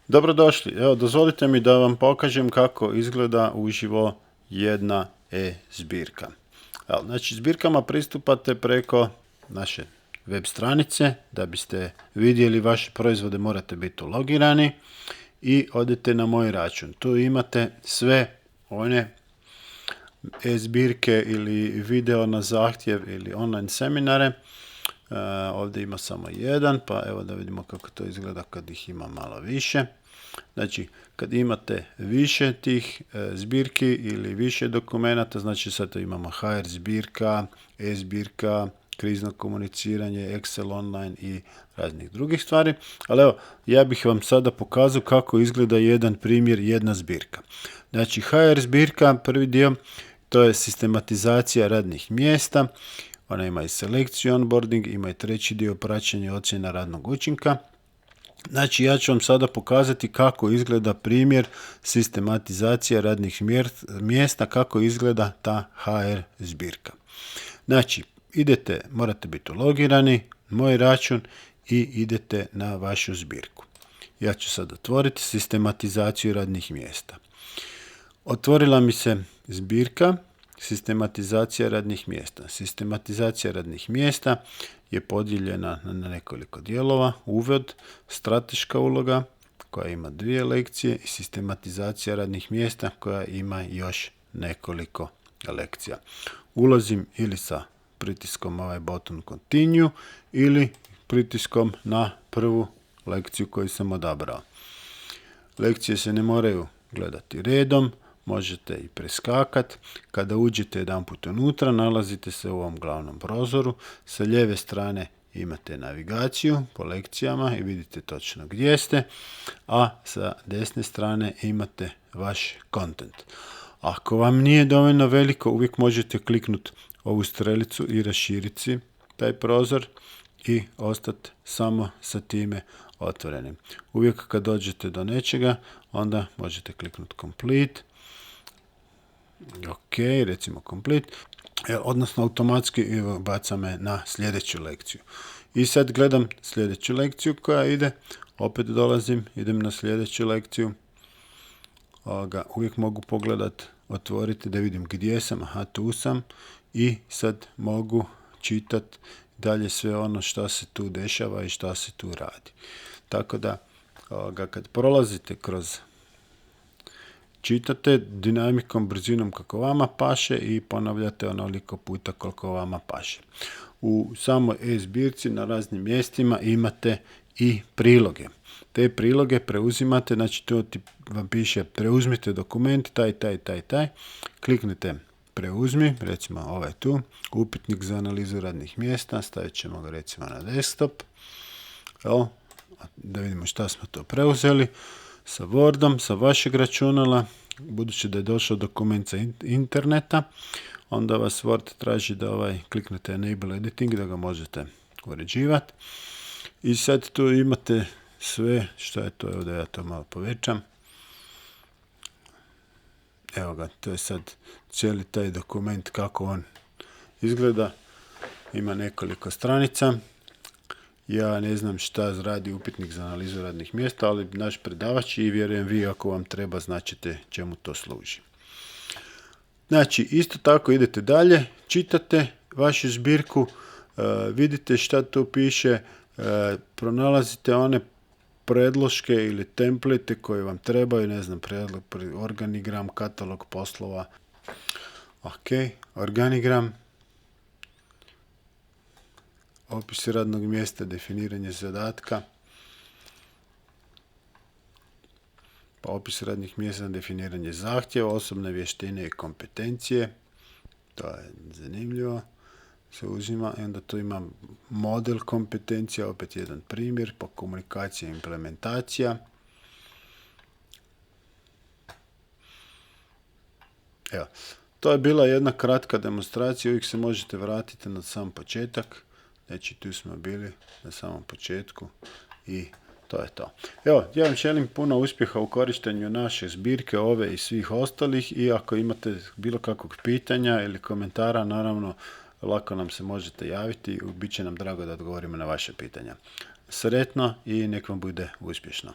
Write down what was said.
Dobrodošli. Evo, dozvolite mi da vam pokažem kako izgleda uživo jedna e-zbirka. Znači, zbirkama pristupate preko naše web stranice. Da biste vidjeli vaše proizvode morate biti ulogirani i odete na moj račun. Tu imate sve one e-zbirke ili video na zahtjev ili online seminare. Ovdje ima samo jedan, pa evo da vidimo kako to izgleda kad ih ima malo više. Znači, kad imate više tih zbirki ili više dokumenata, znači sad imamo HR zbirka, e-zbirka, krizno komuniciranje, Excel online i raznih drugih stvari. Ali evo, ja bih vam sada pokazao kako izgleda jedan primjer, jedna zbirka. Znači, HR zbirka, prvi dio, to je sistematizacija radnih mjesta. Ona ima i selekciju, onboarding, ima i treći dio praćenja ocjena radnog učinka. Znači, ja ću vam sada pokazati kako izgleda primjer sistematizacije radnih mjesta, kako izgleda ta HR zbirka. Znači, morate biti ulogirani, moj račun i idete na vašu zbirku. Ja ću sad otvoriti sistematizaciju radnih mjesta. Otvorila mi se zbirka sistematizacija radnih mjesta. Sistematizacija radnih mjesta je podijeljena na nekoliko dijelova. Uvod, strateška uloga koja ima 2 lekcije i sistematizacija radnih mjesta koja ima još nekoliko lekcija. Ulazim ili sa pritiskom ovaj button continue ili pritiskom na prvu lekciju koju sam odabrao. Lekcije se ne moraju gledati redom, možete i preskakati. Kada uđete jedanput unutra, nalazite se u ovom glavnom prozoru. Sa lijeve strane imate navigaciju po lekcijama i vidite točno gdje ste, a sa desne strane imate vaš content. Ako vam nije dovoljno veliko, uvijek možete kliknuti ovu strelicu i raširiti taj prozor i ostati samo sa time otvorenim. Uvijek kad dođete do nečega, onda možete kliknuti complete. Ok, recimo complete. Odnosno automatski baca me na sljedeću lekciju. I sad gledam sljedeću lekciju koja ide. Opet dolazim, idem na sljedeću lekciju. Uvijek mogu pogledati, otvoriti da vidim gdje sam. Aha, tu sam. I sad mogu čitati dalje sve ono što se tu dešava i što se tu radi. Tako da kad prolazite kroz, čitate dinamikom, brzinom kako vama paše i ponavljate onoliko puta koliko vama paše. U samoj e-zbirci na raznim mjestima imate i priloge. Te priloge preuzimate, znači tu vam piše preuzmite dokument, taj. Kliknite preuzmi, recimo ovaj tu, upitnik za analizu radnih mjesta, stavit ćemo ga recimo na desktop. Evo, da vidimo šta smo to preuzeli. Sa Wordom, sa vašeg računala, budući da je došao dokument sa interneta, onda vas Word traži da kliknete Enable Editing, da ga možete uređivati. I sad tu imate sve što je to, evo da ja to malo povećam. Evo ga, to je sad cijeli taj dokument kako on izgleda. Ima nekoliko stranica. Ja ne znam šta radi upitnik za analizu radnih mjesta, ali naš predavač i vjerujem vi ako vam treba značite čemu to služi. Znači, isto tako idete dalje, čitate vašu zbirku, vidite šta tu piše, pronalazite one predloške ili template koje vam trebaju, ne znam, organigram, katalog poslova. Ok, organigram. Opis radnog mjesta, definiranje zadatka. Pa opis radnih mjesta, definiranje zahtjeva, osobne vještine i kompetencije. To je zanimljivo. Se uzima i onda tu ima model kompetencija, opet jedan primjer, pa komunikacija i implementacija. Evo, to je bila jedna kratka demonstracija, uvijek se možete vratiti na sam početak. Znači, tu smo bili na samom početku i to je to. Evo, ja vam želim puno uspjeha u korištenju naše zbirke, ove i svih ostalih, i ako imate bilo kakvog pitanja ili komentara, naravno, lako nam se možete javiti, bit će nam drago da odgovorimo na vaše pitanja. Sretno i nek vam bude uspješno.